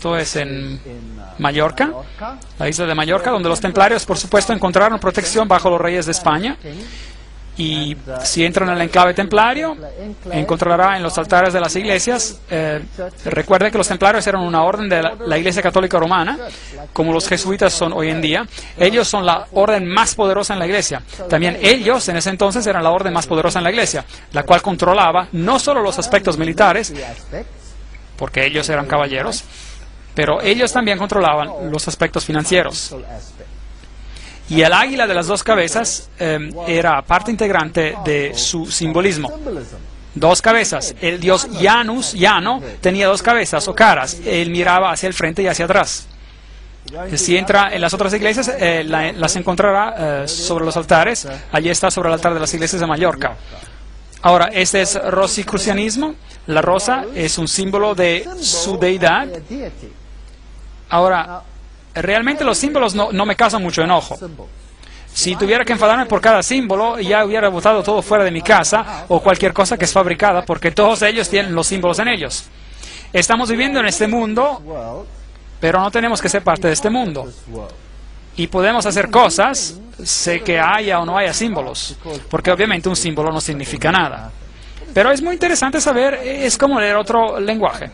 Esto es en Mallorca, la isla de Mallorca, donde los templarios, por supuesto, encontraron protección bajo los reyes de España. Y si entra en el enclave templario, encontrará en los altares de las iglesias, recuerde que los templarios eran una orden de la Iglesia Católica Romana, como los jesuitas son hoy en día. Ellos son la orden más poderosa en la iglesia. También ellos, en ese entonces, eran la orden más poderosa en la iglesia, la cual controlaba no solo los aspectos militares, porque ellos eran caballeros, pero ellos también controlaban los aspectos financieros. Y el águila de las dos cabezas era parte integrante de su simbolismo. Dos cabezas. El dios Janus, Llano, tenía dos cabezas o caras. Él miraba hacia el frente y hacia atrás. Si entra en las otras iglesias, las encontrará sobre los altares. Allí está sobre el altar de las iglesias de Mallorca. Ahora, este es rosicrucianismo. La rosa es un símbolo de su deidad. Ahora, realmente los símbolos no me causan mucho enojo. Si tuviera que enfadarme por cada símbolo, ya hubiera botado todo fuera de mi casa o cualquier cosa que es fabricada, porque todos ellos tienen los símbolos en ellos. Estamos viviendo en este mundo, pero no tenemos que ser parte de este mundo. Y podemos hacer cosas, sé que haya o no haya símbolos, porque obviamente un símbolo no significa nada. Pero es muy interesante saber, es como leer otro lenguaje.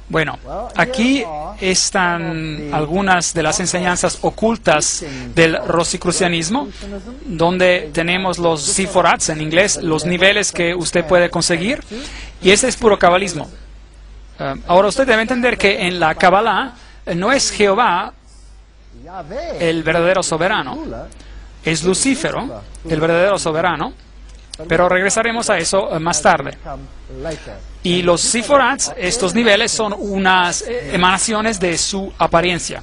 Bueno, aquí están algunas de las enseñanzas ocultas del rosicrucianismo, donde tenemos los siforats en inglés, los niveles que usted puede conseguir, y este es puro cabalismo. Ahora usted debe entender que en la Kabbalah no es Jehová el verdadero soberano, es Lucífero el verdadero soberano, pero regresaremos a eso más tarde. Y los siforats, estos niveles, son unas emanaciones de su apariencia.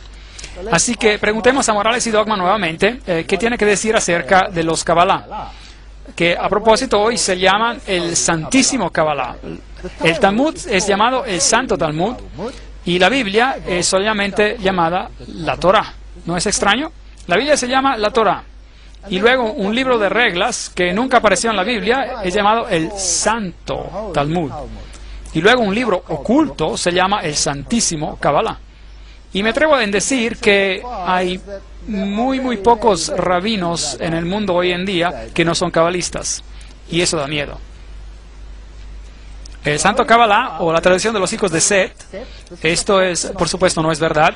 Así que preguntemos a Morales y Dogma nuevamente qué tiene que decir acerca de los Kabbalah, que a propósito hoy se llaman el Santísimo Kabbalah. El Talmud es llamado el Santo Talmud y la Biblia es solamente llamada la Torah. ¿No es extraño? La Biblia se llama la Torah. Y luego un libro de reglas que nunca apareció en la Biblia es llamado el Santo Talmud. Y luego un libro oculto se llama el Santísimo Kabbalah. Y me atrevo a decir que hay muy pocos rabinos en el mundo hoy en día que no son cabalistas. Y eso da miedo. El Santo Kabbalah, o la tradición de los hijos de Set, esto es, por supuesto, no es verdad.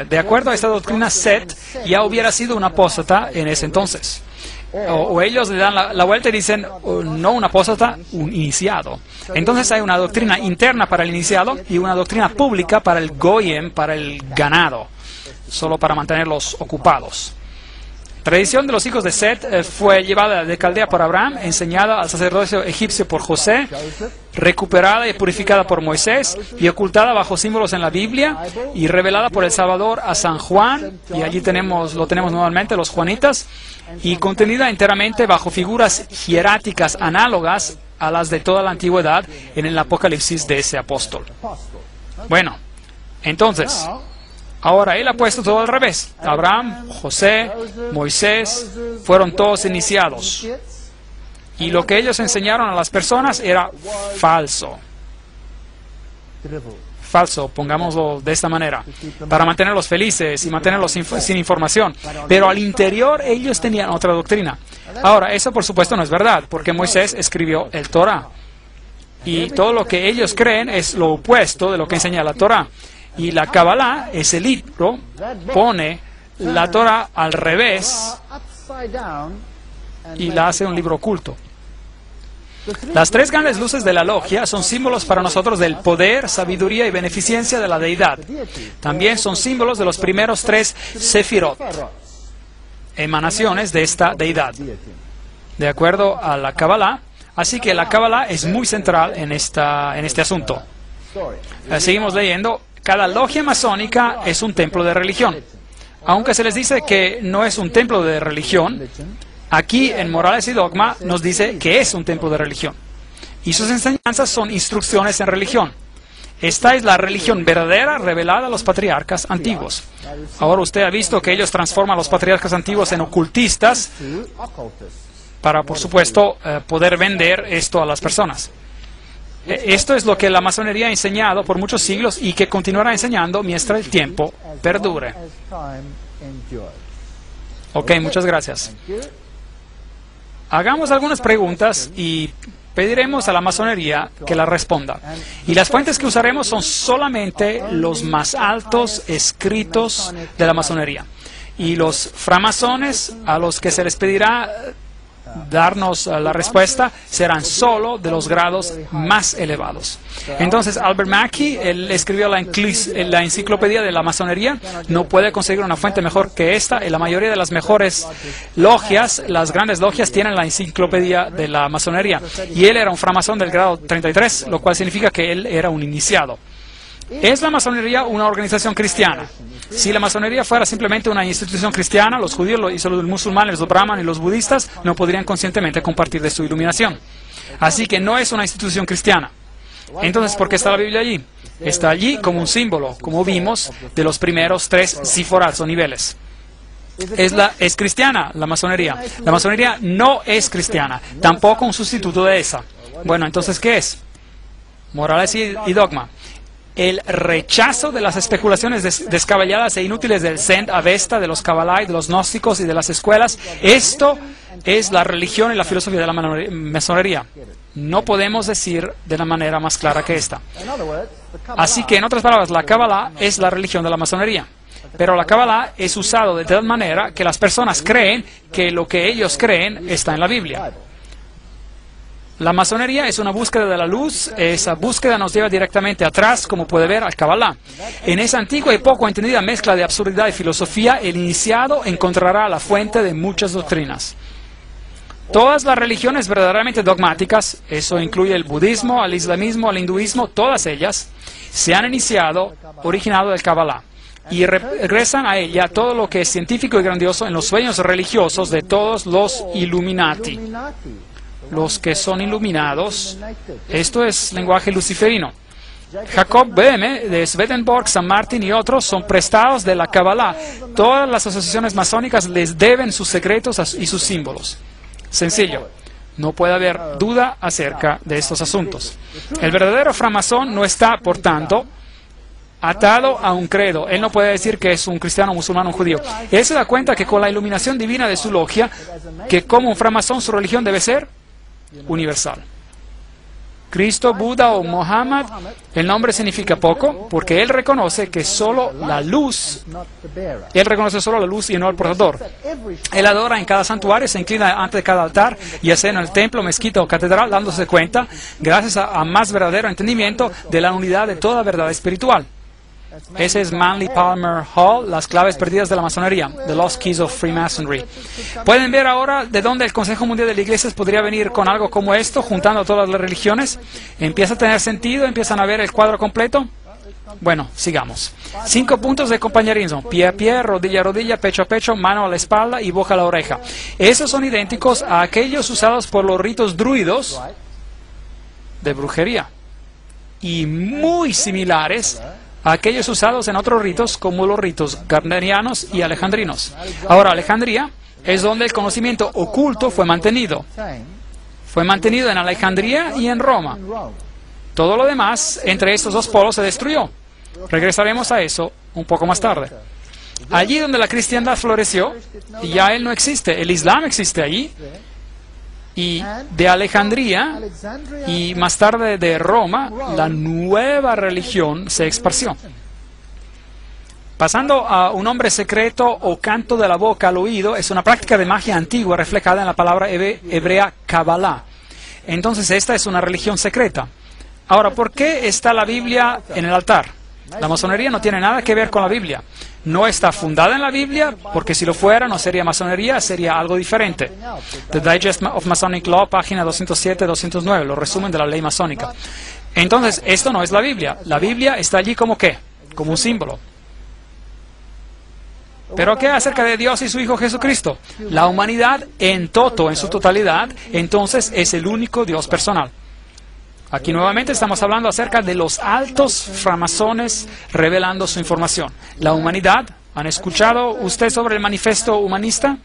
De acuerdo a esta doctrina, Set ya hubiera sido un apóstata en ese entonces. O ellos le dan la vuelta y dicen, no un apóstata, un iniciado. Entonces hay una doctrina interna para el iniciado y una doctrina pública para el goyim, para el ganado, solo para mantenerlos ocupados. La tradición de los hijos de Set fue llevada de Caldea por Abraham, enseñada al sacerdocio egipcio por José, recuperada y purificada por Moisés y ocultada bajo símbolos en la Biblia y revelada por el Salvador a San Juan, y allí lo tenemos nuevamente, los juanitas, y contenida enteramente bajo figuras hieráticas análogas a las de toda la antigüedad en el Apocalipsis de ese apóstol. Bueno, entonces, ahora él ha puesto todo al revés. Abraham, José, Moisés, fueron todos iniciados. Y lo que ellos enseñaron a las personas era falso. Falso, pongámoslo de esta manera, para mantenerlos felices y mantenerlos sin información. Pero al interior ellos tenían otra doctrina. Ahora, eso por supuesto no es verdad, porque Moisés escribió el Torah. Y todo lo que ellos creen es lo opuesto de lo que enseña la Torah. Y la Kabbalah, ese libro, pone la Torah al revés y la hace un libro oculto. Las tres grandes luces de la logia son símbolos para nosotros del poder, sabiduría y beneficencia de la deidad. También son símbolos de los primeros tres sefirot, emanaciones de esta deidad, de acuerdo a la Kabbalah. Así que la Kabbalah es muy central en este asunto. Seguimos leyendo. Cada logia masónica es un templo de religión. Aunque se les dice que no es un templo de religión, aquí en Morales y Dogma nos dice que es un templo de religión. Y sus enseñanzas son instrucciones en religión. Esta es la religión verdadera revelada a los patriarcas antiguos. Ahora usted ha visto que ellos transforman a los patriarcas antiguos en ocultistas para, por supuesto, poder vender esto a las personas. Esto es lo que la masonería ha enseñado por muchos siglos y que continuará enseñando mientras el tiempo perdure. Ok, muchas gracias. Hagamos algunas preguntas y pediremos a la masonería que las responda. Y las fuentes que usaremos son solamente los más altos escritos de la masonería. Y los framasones a los que se les pedirá darnos la respuesta serán solo de los grados más elevados. Entonces, Albert Mackey, él escribió la enciclopedia de la masonería. No puede conseguir una fuente mejor que esta. Y la mayoría de las mejores logias, las grandes logias, tienen la enciclopedia de la masonería. Y él era un framasón del grado 33, lo cual significa que él era un iniciado. ¿Es la masonería una organización cristiana? Si la masonería fuera simplemente una institución cristiana, los judíos y los musulmanes, los brahmanes y los budistas no podrían conscientemente compartir de su iluminación. Así que no es una institución cristiana. Entonces, ¿por qué está la Biblia allí? Está allí como un símbolo, como vimos, de los primeros 3 siforats o niveles. ¿Es cristiana la masonería? La masonería no es cristiana, tampoco un sustituto de esa. Bueno, entonces, ¿qué es? Morales y dogma. El rechazo de las especulaciones descabelladas e inútiles del Zend, Avesta, de los Kabbalah, de los gnósticos y de las escuelas. Esto es la religión y la filosofía de la masonería. No podemos decir de la manera más clara que esta. Así que, en otras palabras, la Kabbalah es la religión de la masonería. Pero la Kabbalah es usado de tal manera que las personas creen que lo que ellos creen está en la Biblia. La masonería es una búsqueda de la luz. Esa búsqueda nos lleva directamente atrás, como puede ver, al Kabbalah. En esa antigua y poco entendida mezcla de absurdidad y filosofía, el iniciado encontrará la fuente de muchas doctrinas. Todas las religiones verdaderamente dogmáticas, eso incluye el budismo, al islamismo, al hinduismo, todas ellas, se han originado del Kabbalah. Y regresan a ella todo lo que es científico y grandioso en los sueños religiosos de todos los Illuminati. Los que son iluminados, esto es lenguaje luciferino. Jacob Boehme de Swedenborg, San Martín y otros son prestados de la Kabbalah. Todas las asociaciones masónicas les deben sus secretos y sus símbolos. Sencillo. No puede haber duda acerca de estos asuntos. El verdadero framasón no está, por tanto, atado a un credo. Él no puede decir que es un cristiano, un musulmán, un judío. Él se da cuenta que con la iluminación divina de su logia, que como un framasón su religión debe ser universal. Cristo, Buda o Mohammed, el nombre significa poco, porque él reconoce que solo la luz, él reconoce solo la luz y no el portador. Él adora en cada santuario, se inclina ante cada altar, ya sea en el templo, mezquita o catedral, dándose cuenta, gracias a más verdadero entendimiento, de la unidad de toda verdad espiritual. Ese es Manly Palmer Hall, las claves perdidas de la masonería, The Lost Keys of Freemasonry. Pueden ver ahora de dónde el Consejo Mundial de las Iglesias podría venir con algo como esto, juntando todas las religiones. Empieza a tener sentido, empiezan a ver el cuadro completo. Bueno, sigamos. 5 puntos de compañerismo: pie a pie, rodilla a rodilla, pecho a pecho, mano a la espalda y boca a la oreja. Esos son idénticos a aquellos usados por los ritos druidos de brujería y muy similares a aquellos usados en otros ritos como los ritos gardnerianos y alejandrinos. Ahora, Alejandría es donde el conocimiento oculto fue mantenido. Fue mantenido en Alejandría y en Roma. Todo lo demás entre estos dos polos se destruyó. Regresaremos a eso un poco más tarde. Allí donde la cristiandad floreció, ya él no existe. El Islam existe allí. Y de Alejandría y más tarde de Roma, la nueva religión se esparció. Pasando a un nombre secreto o canto de la boca al oído, es una práctica de magia antigua reflejada en la palabra hebrea Kabbalah. Entonces esta es una religión secreta. Ahora, ¿por qué está la Biblia en el altar? La masonería no tiene nada que ver con la Biblia. No está fundada en la Biblia, porque si lo fuera no sería masonería, sería algo diferente. The Digest of Masonic Law, página 207-209, lo resumen de la ley masónica. Entonces, esto no es la Biblia. La Biblia está allí como ¿qué? Como un símbolo. ¿Pero qué acerca de Dios y su Hijo Jesucristo? La humanidad en toto, en su totalidad, entonces es el único Dios personal. Aquí nuevamente estamos hablando acerca de los altos framasones revelando su información. La humanidad, ¿han escuchado usted sobre el manifiesto humanista?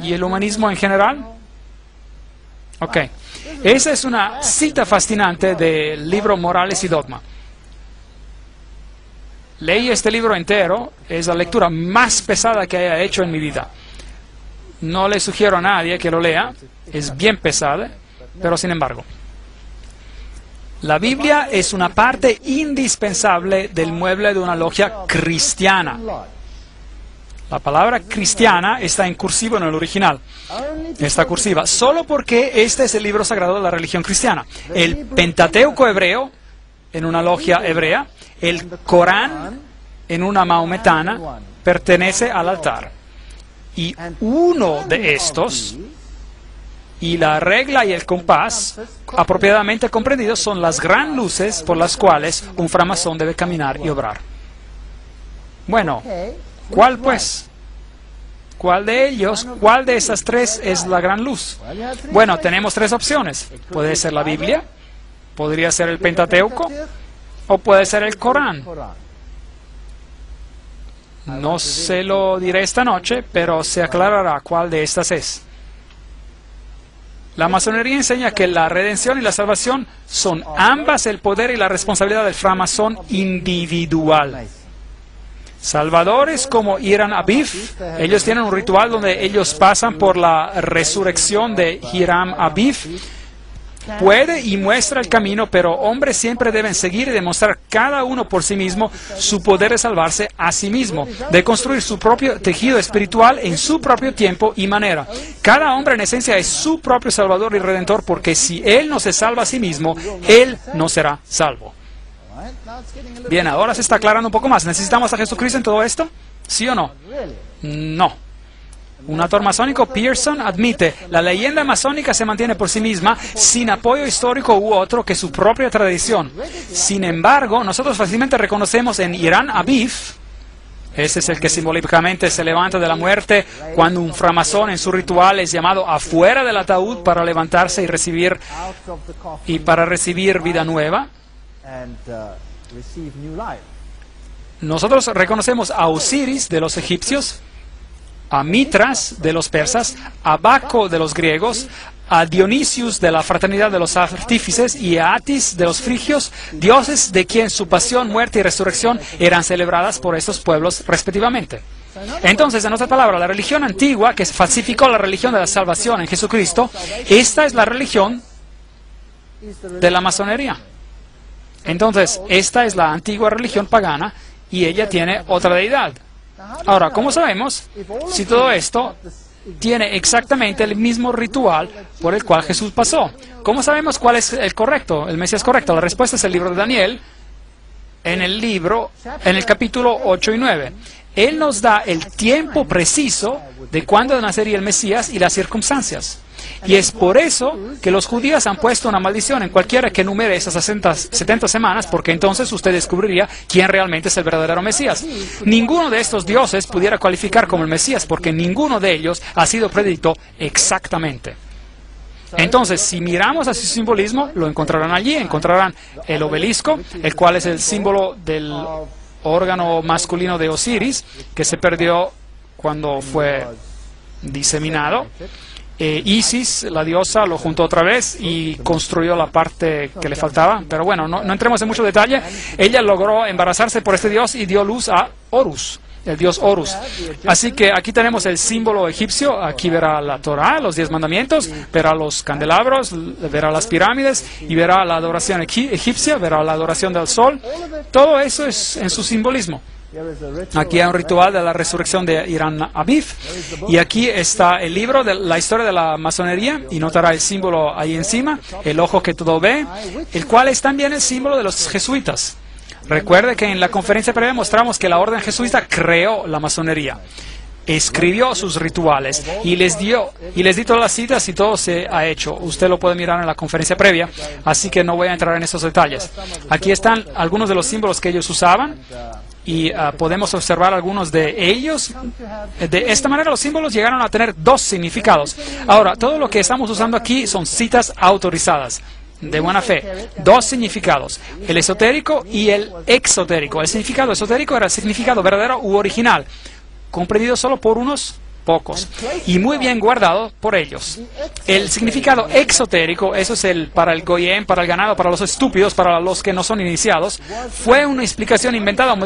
¿Y el humanismo en general? Ok. Esa es una cita fascinante del libro Morales y Dogma. Leí este libro entero, es la lectura más pesada que haya hecho en mi vida. No le sugiero a nadie que lo lea, es bien pesada, pero sin embargo. La Biblia es una parte indispensable del mueble de una logia cristiana. La palabra cristiana está en cursivo en el original. Está cursiva, solo porque este es el libro sagrado de la religión cristiana. El Pentateuco hebreo, en una logia hebrea, el Corán, en una maometana, pertenece al altar. Y uno de estos, y la regla y el compás, apropiadamente comprendidos, son las gran luces por las cuales un framasón debe caminar y obrar. Bueno, ¿cuál pues? ¿Cuál de ellos, cuál de esas tres es la gran luz? Bueno, tenemos tres opciones. Puede ser la Biblia, podría ser el Pentateuco, o puede ser el Corán. No se lo diré esta noche, pero se aclarará cuál de estas es. La masonería enseña que la redención y la salvación son ambas el poder y la responsabilidad del framasón individual. Salvadores como Hiram Abif, ellos tienen un ritual donde ellos pasan por la resurrección de Hiram Abif. Puede y muestra el camino, pero hombres siempre deben seguir y demostrar cada uno por sí mismo su poder de salvarse a sí mismo, de construir su propio tejido espiritual en su propio tiempo y manera. Cada hombre en esencia es su propio Salvador y Redentor, porque si él no se salva a sí mismo, él no será salvo. Bien, ahora se está aclarando un poco más. ¿Necesitamos a Jesucristo en todo esto? ¿Sí o no? No. Un autor masónico, Pearson, admite, la leyenda masónica se mantiene por sí misma, sin apoyo histórico u otro que su propia tradición. Sin embargo, nosotros fácilmente reconocemos en Hiram Abif, ese es el que simbólicamente se levanta de la muerte cuando un framasón en su ritual es llamado afuera del ataúd para levantarse y para recibir vida nueva. Nosotros reconocemos a Osiris de los egipcios, a Mitras de los persas, a Baco de los griegos, a Dionisius de la fraternidad de los artífices y a Atis de los frigios, dioses de quien su pasión, muerte y resurrección eran celebradas por estos pueblos respectivamente. Entonces, en otras palabras, la religión antigua que falsificó la religión de la salvación en Jesucristo, esta es la religión de la masonería. Entonces, esta es la antigua religión pagana y ella tiene otra deidad. Ahora, ¿cómo sabemos si todo esto tiene exactamente el mismo ritual por el cual Jesús pasó? ¿Cómo sabemos cuál es el correcto, el Mesías correcto? La respuesta es el libro de Daniel, en el capítulo 8 y 9. Él nos da el tiempo preciso de cuándo nacería el Mesías y las circunstancias. Y es por eso que los judíos han puesto una maldición en cualquiera que numere esas 70 semanas, porque entonces usted descubriría quién realmente es el verdadero Mesías. Ninguno de estos dioses pudiera cualificar como el Mesías, porque ninguno de ellos ha sido predicto exactamente. Entonces, si miramos a su simbolismo, lo encontrarán allí. Encontrarán el obelisco, el cual es el símbolo del órgano masculino de Osiris, que se perdió cuando fue diseminado. Isis, la diosa, lo juntó otra vez y construyó la parte que le faltaba. Pero bueno, no entremos en mucho detalle. Ella logró embarazarse por este dios y dio luz a Horus, el dios Horus. Así que aquí tenemos el símbolo egipcio. Aquí verá la Torah, los 10 mandamientos, verá los candelabros, verá las pirámides y verá la adoración egipcia, verá la adoración del sol. Todo eso es en su simbolismo. Aquí hay un ritual de la resurrección de Hiram Abif, y aquí está el libro de la historia de la masonería, y notará el símbolo ahí encima, el ojo que todo ve, el cual es también el símbolo de los jesuitas. Recuerde que en la conferencia previa mostramos que la orden jesuita creó la masonería, escribió sus rituales y les di todas las citas y todo se ha hecho. Usted lo puede mirar en la conferencia previa, así que no voy a entrar en esos detalles. Aquí están algunos de los símbolos que ellos usaban. Y podemos observar algunos de ellos. De esta manera los símbolos llegaron a tener 2 significados. Ahora, todo lo que estamos usando aquí son citas autorizadas, de buena fe. 2 significados, el esotérico y el exotérico. El significado esotérico era el significado verdadero u original, comprendido solo por unos pocos, y muy bien guardado por ellos. El significado exotérico, eso es para el goyim, para el ganado, para los estúpidos, para los que no son iniciados, fue una explicación inventada o modificada